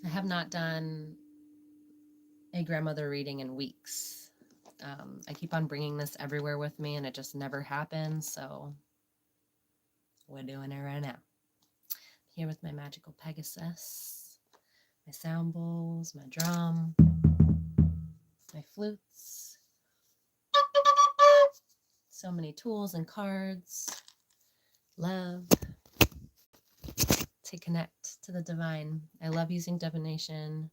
I have not done a grandmother reading in weeks. I keep on bringing this everywhere with me and it just never happens. So we're doing it right now. Here with my magical Pegasus, my sound bowls, my drum, my flutes, so many tools and cards, love to connect to the divine. I love using divination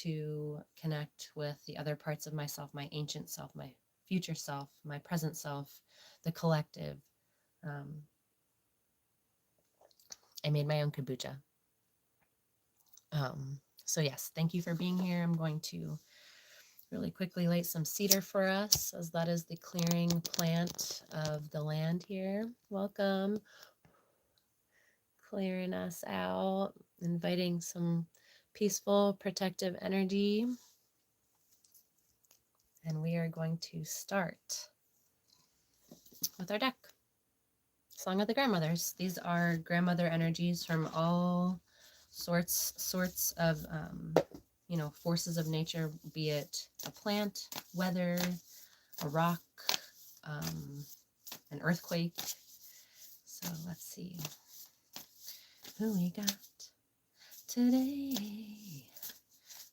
to connect with the other parts of myself, my ancient self, my future self, my present self, the collective. Um, I made my own kombucha. So yes, thank you for being here. I'm going to really quickly light some cedar for us, as that is the clearing plant of the land here. Welcome. Clearing us out, inviting some peaceful, protective energy. And we are going to start with our deck. Song of the Grandmothers. These are grandmother energies from all sorts of forces of nature, be it a plant, weather, a rock, an earthquake. So let's see who we got today.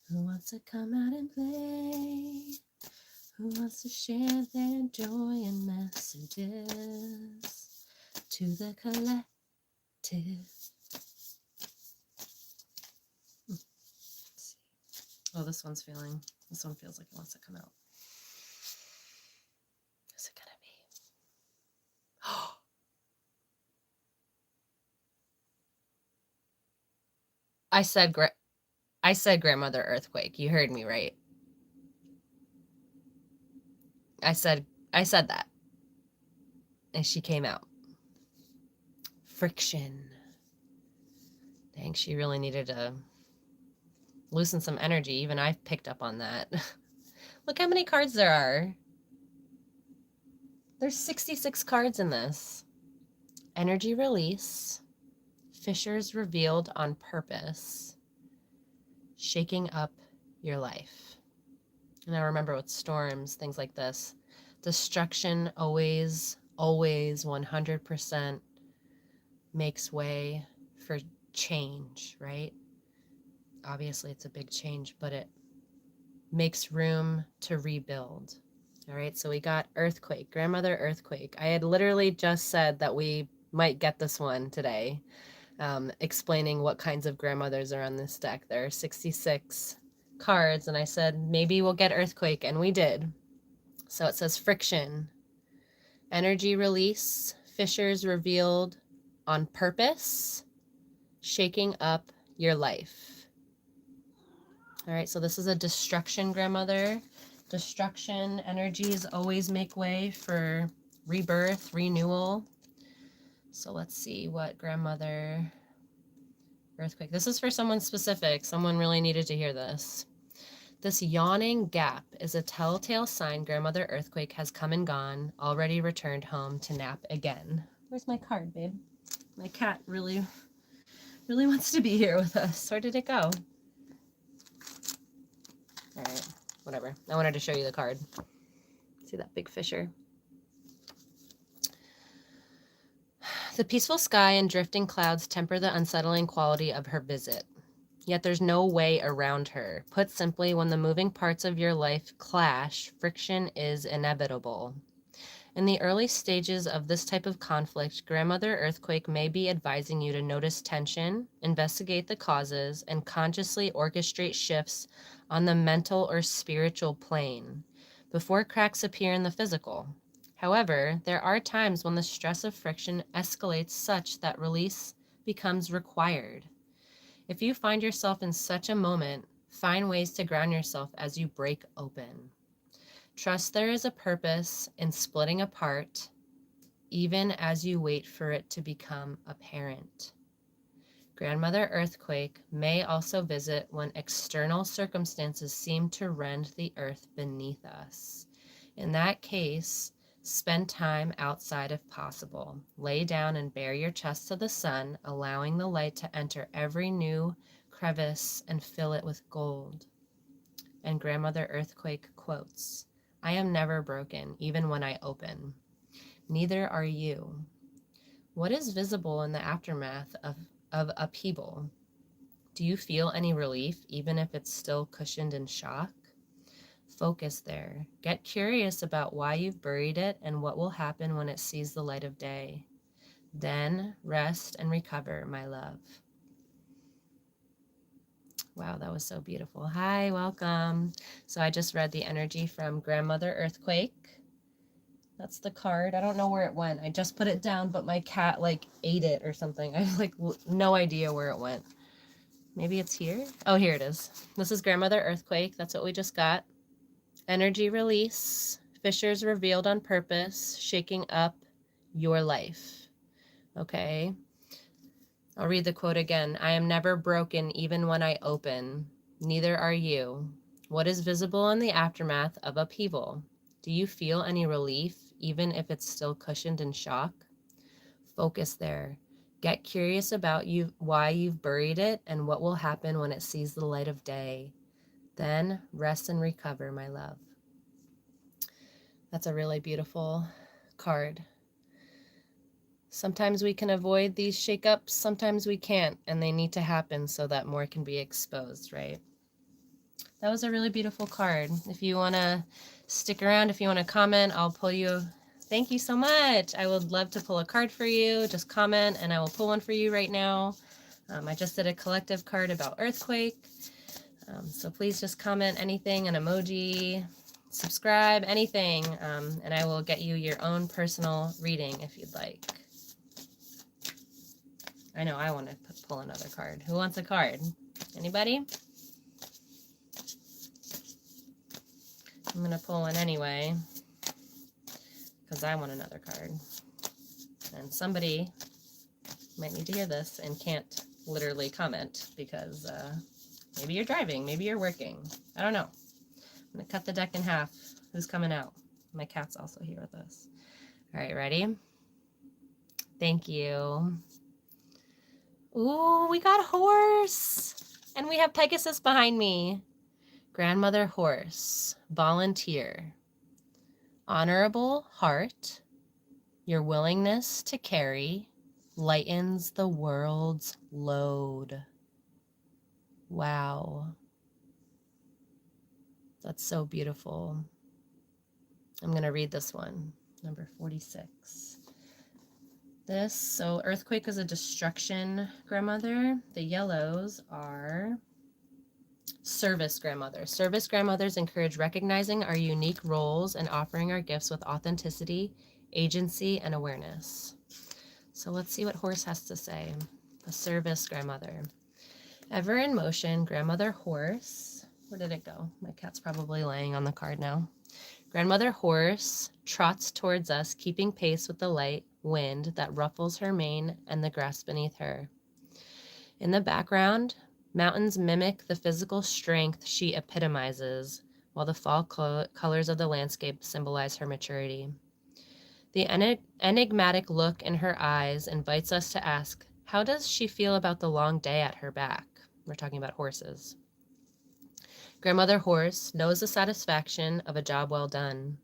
Who wants to come out and play? Who wants to share their joy and messages to the collective? Let's see. Oh, this one feels like it wants to come out. Who's it gonna be? Oh, I said grandmother earthquake. You heard me right. I said that. And she came out. Friction. Dang, she really needed to loosen some energy. Even I've picked up on that. Look how many cards there are. There's 66 cards in this. Energy release. Fissures revealed on purpose. Shaking up your life. And I remember with storms, things like this. Destruction always 100% makes way for change, right? Obviously, it's a big change, but it makes room to rebuild. All right, so we got earthquake, grandmother earthquake. I had literally just said that we might get this one today, explaining what kinds of grandmothers are on this deck. There are 66 cards, and I said maybe we'll get earthquake, and we did. So it says friction, energy release, fissures revealed on purpose, shaking up your life. All right, so this is a destruction grandmother. Destruction energies always make way for rebirth, renewal. So let's see what grandmother earthquake. This is for someone specific. Someone really needed to hear this. This yawning gap is a telltale sign grandmother earthquake has come and gone, already returned home to nap again. Where's my card, babe? My cat really wants to be here with us. Where did it go? All right, whatever. I wanted to show you the card. See that big fissure? The peaceful sky and drifting clouds temper the unsettling quality of her visit. Yet there's no way around her. Put simply, when the moving parts of your life clash, friction is inevitable. In the early stages of this type of conflict, Grandmother Earthquake may be advising you to notice tension, investigate the causes, and consciously orchestrate shifts on the mental or spiritual plane before cracks appear in the physical. However, there are times when the stress of friction escalates such that release becomes required. If you find yourself in such a moment, find ways to ground yourself as you break open. Trust there is a purpose in splitting apart, even as you wait for it to become apparent. Grandmother Earthquake may also visit when external circumstances seem to rend the earth beneath us. In that case, spend time outside if possible. Lay down and bare your chest to the sun, allowing the light to enter every new crevice and fill it with gold. And Grandmother Earthquake quotes, I am never broken, even when I open. Neither are you. What is visible in the aftermath of upheaval? Do you feel any relief, even if it's still cushioned in shock? Focus there. Get curious about why you've buried it and what will happen when it sees the light of day. Then rest and recover, my love. Wow, that was so beautiful. Hi, welcome. So I just read the energy from Grandmother Earthquake. That's the card. I don't know where it went. I just put it down, but my cat like ate it or something. I have like no idea where it went. Maybe it's here. Oh, here it is. This is Grandmother Earthquake. That's what we just got. Energy release. Fissures revealed on purpose, shaking up your life. Okay. I'll read the quote again. I am never broken even when I open. Neither are you. What is visible in the aftermath of upheaval? Do you feel any relief, even if it's still cushioned in shock? Focus there. Get curious about why you've buried it and what will happen when it sees the light of day. Then rest and recover, my love. That's a really beautiful card. Sometimes we can avoid these shakeups, sometimes we can't, and they need to happen so that more can be exposed, right? That was a really beautiful card. If you want to stick around, if you want to comment, I'll pull you. Thank you so much. I would love to pull a card for you. Just comment and I will pull one for you right now. I just did a collective card about earthquake. So please just comment anything, an emoji, subscribe, anything, and I will get you your own personal reading if you'd like. I know I want to pull another card. Who wants a card? Anybody? I'm going to pull one anyway because I want another card. And somebody might need to hear this and can't literally comment because maybe you're driving, maybe you're working. I don't know. I'm going to cut the deck in half. Who's coming out? My cat's also here with us. All right, ready? Thank you. Ooh, we got horse. And we have Pegasus behind me. Grandmother horse, volunteer. Honorable heart, your willingness to carry lightens the world's load. Wow. That's so beautiful. I'm going to read this one, number 46. So earthquake is a destruction grandmother. The yellows are service grandmother. Service grandmothers encourage recognizing our unique roles and offering our gifts with authenticity, agency, and awareness. So let's see what horse has to say. A service grandmother. Ever in motion, grandmother horse. Where did it go? My cat's probably laying on the card now. Grandmother horse trots towards us, keeping pace with the light wind that ruffles her mane and the grass beneath her. In the background, mountains mimic the physical strength she epitomizes, while the fall colors of the landscape symbolize her maturity. The enigmatic look in her eyes invites us to ask, how does she feel about the long day at her back? We're talking about horses. Grandmother Horse knows the satisfaction of a job well done.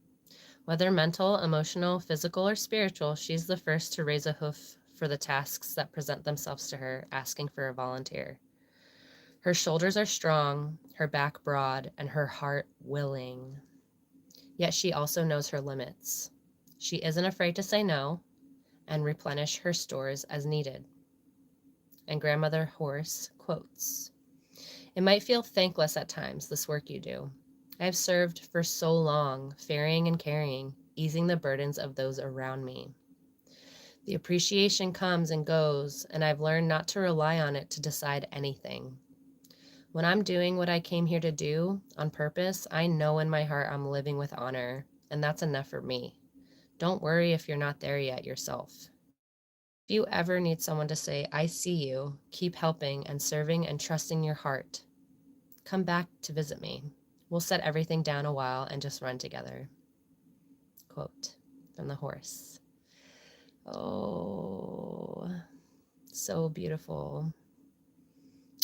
Whether mental, emotional, physical, or spiritual, she's the first to raise a hoof for the tasks that present themselves to her, asking for a volunteer. Her shoulders are strong, her back broad, and her heart willing. Yet she also knows her limits. She isn't afraid to say no and replenish her stores as needed. And Grandmother Horse quotes, "It might feel thankless at times, this work you do. I have served for so long, ferrying and carrying, easing the burdens of those around me. The appreciation comes and goes, and I've learned not to rely on it to decide anything. When I'm doing what I came here to do on purpose, I know in my heart I'm living with honor, and that's enough for me. Don't worry if you're not there yet yourself. If you ever need someone to say, I see you, keep helping and serving and trusting your heart, come back to visit me. We'll set everything down a while and just run together." Quote from the horse. Oh, so beautiful.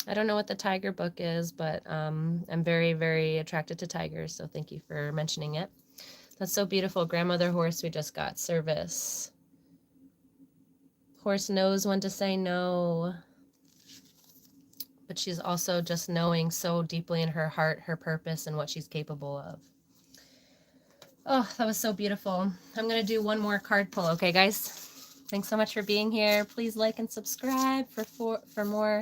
I don't know what the tiger book is, but I'm very, very attracted to tigers, so thank you for mentioning it. That's so beautiful. Grandmother horse, we just got service. Horse knows when to say no, but she's also just knowing so deeply in her heart her purpose and what she's capable of. Oh, that was so beautiful. I'm going to do one more card pull, okay, guys? Thanks so much for being here. Please like and subscribe for more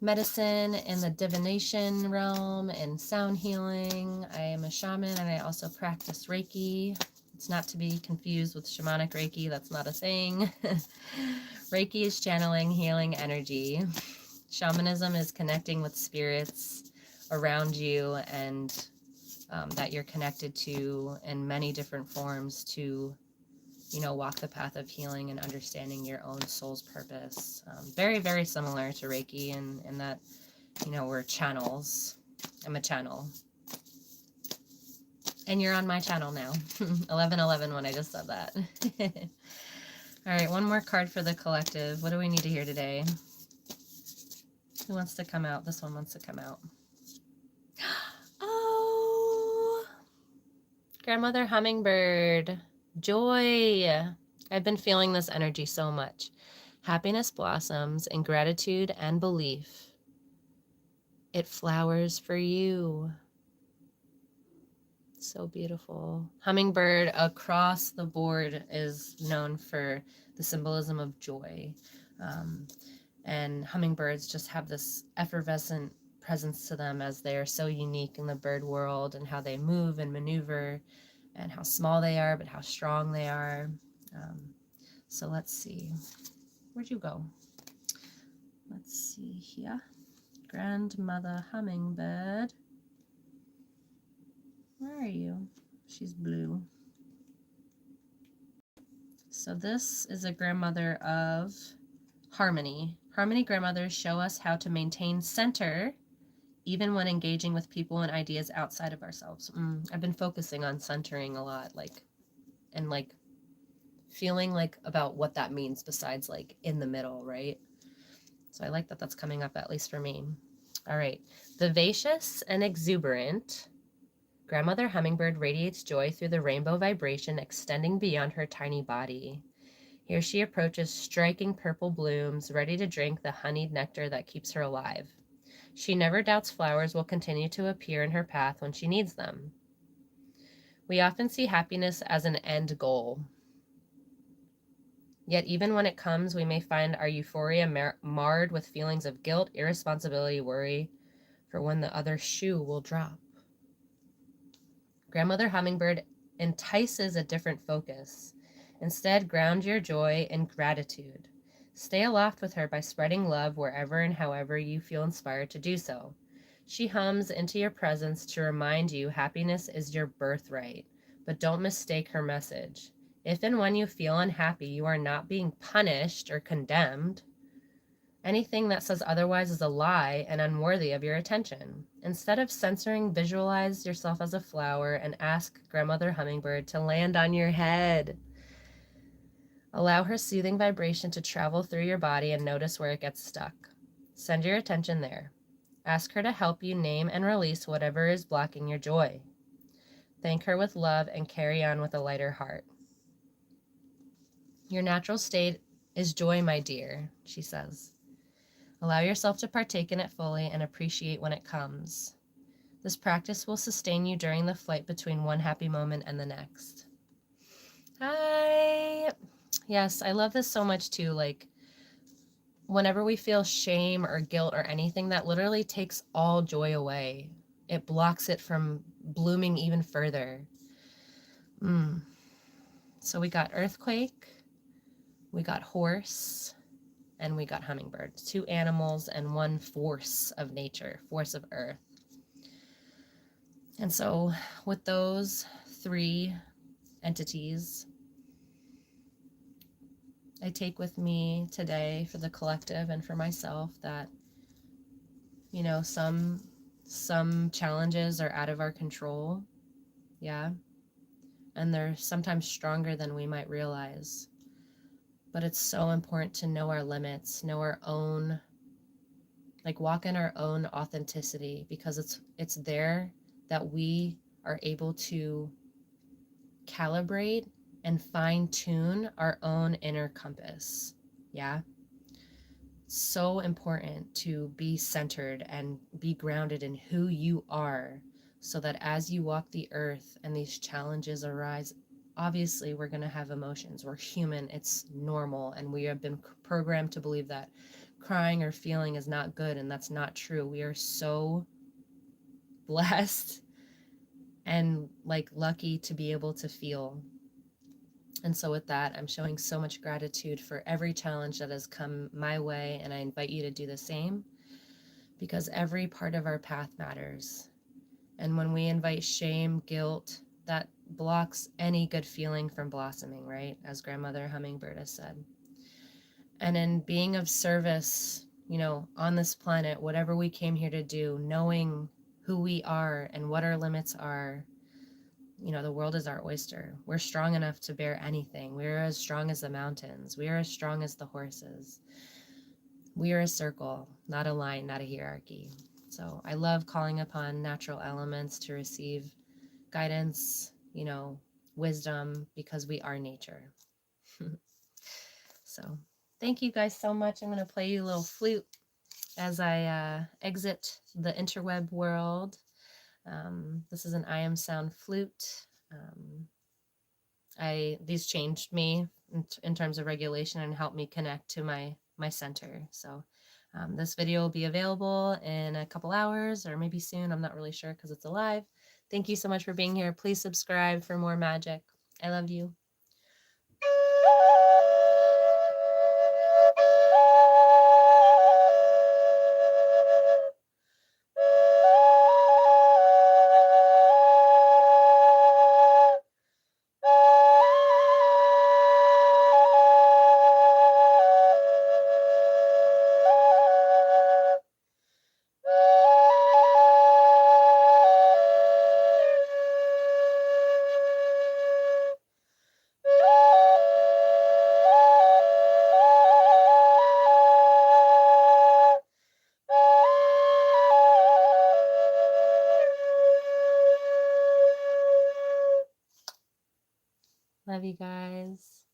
medicine in the divination realm and sound healing. I am a shaman and I also practice Reiki. It's not to be confused with shamanic Reiki. That's not a thing. Reiki is channeling healing energy. Shamanism is connecting with spirits around you and that you're connected to in many different forms to, you know, walk the path of healing and understanding your own soul's purpose. Very, very similar to Reiki in that, you know, we're channels. I'm a channel. And you're on my channel now. 1111 when I just said that. All right, one more card for the collective. What do we need to hear today? Who wants to come out? This one wants to come out. Oh, Grandmother Hummingbird. Joy. I've been feeling this energy so much. Happiness blossoms in gratitude and belief. It flowers for you. So beautiful. Hummingbird across the board is known for the symbolism of joy. And hummingbirds just have this effervescent presence to them as they are so unique in the bird world and how they move and maneuver and how small they are, but how strong they are. So let's see. Where'd you go? Let's see here. Grandmother Hummingbird. Where are you? She's blue. So this is a grandmother of harmony. Harmony grandmothers show us how to maintain center even when engaging with people and ideas outside of ourselves. I've been focusing on centering a lot, and feeling like about what that means besides like in the middle, right? So I like that that's coming up, at least for me. All right. Vivacious and exuberant, Grandmother Hummingbird radiates joy through the rainbow vibration extending beyond her tiny body. Here she approaches striking purple blooms, ready to drink the honeyed nectar that keeps her alive. She never doubts flowers will continue to appear in her path when she needs them. We often see happiness as an end goal. Yet even when it comes, we may find our euphoria marred with feelings of guilt, irresponsibility, worry for when the other shoe will drop. Grandmother Hummingbird entices a different focus. Instead, ground your joy in gratitude. Stay aloft with her by spreading love wherever and however you feel inspired to do so. She hums into your presence to remind you happiness is your birthright, but don't mistake her message. If and when you feel unhappy, you are not being punished or condemned. Anything that says otherwise is a lie and unworthy of your attention. Instead of censoring, visualize yourself as a flower and ask Grandmother Hummingbird to land on your head. Allow her soothing vibration to travel through your body and notice where it gets stuck. Send your attention there. Ask her to help you name and release whatever is blocking your joy. Thank her with love and carry on with a lighter heart. Your natural state is joy, my dear, she says. Allow yourself to partake in it fully and appreciate when it comes. This practice will sustain you during the flight between one happy moment and the next. Hi. Yes, I love this so much too. Like, whenever we feel shame or guilt or anything, that literally takes all joy away. It blocks it from blooming even further. So we got earthquake, we got horse, and we got hummingbird. 2 animals and 1 force of nature, force of earth. And so with those 3 entities, I take with me today for the collective and for myself that, you know, some challenges are out of our control. Yeah. And they're sometimes stronger than we might realize. But it's so important to know our limits, know our own Like walk in our own authenticity, because it's there that we are able to calibrate and fine tune our own inner compass. Yeah. So important to be centered and be grounded in who you are, so that as you walk the earth and these challenges arise, obviously we're going to have emotions. We're human, it's normal, and we have been programmed to believe that crying or feeling is not good, and that's not true. We are so blessed and like lucky to be able to feel. And so, with that, I'm showing so much gratitude for every challenge that has come my way, and I invite you to do the same, because every part of our path matters. And when we invite shame, guilt, that blocks any good feeling from blossoming, right? As Grandmother Hummingbird has said. And in being of service, on this planet, whatever we came here to do, knowing who we are and what our limits are, the world is our oyster. We're strong enough to bear anything. We're as strong as the mountains. We are as strong as the horses. We are a circle, not a line, not a hierarchy. So I love calling upon natural elements to receive guidance, wisdom, because we are nature. So thank you guys so much. I'm going to play you a little flute as I exit the interweb world. This is an I Am Sound flute. These changed me in terms of regulation and helped me connect to my center. So this video will be available in a couple hours or maybe soon. I'm not really sure because it's alive. Thank you so much for being here. Please subscribe for more magic. I love you. Love you guys.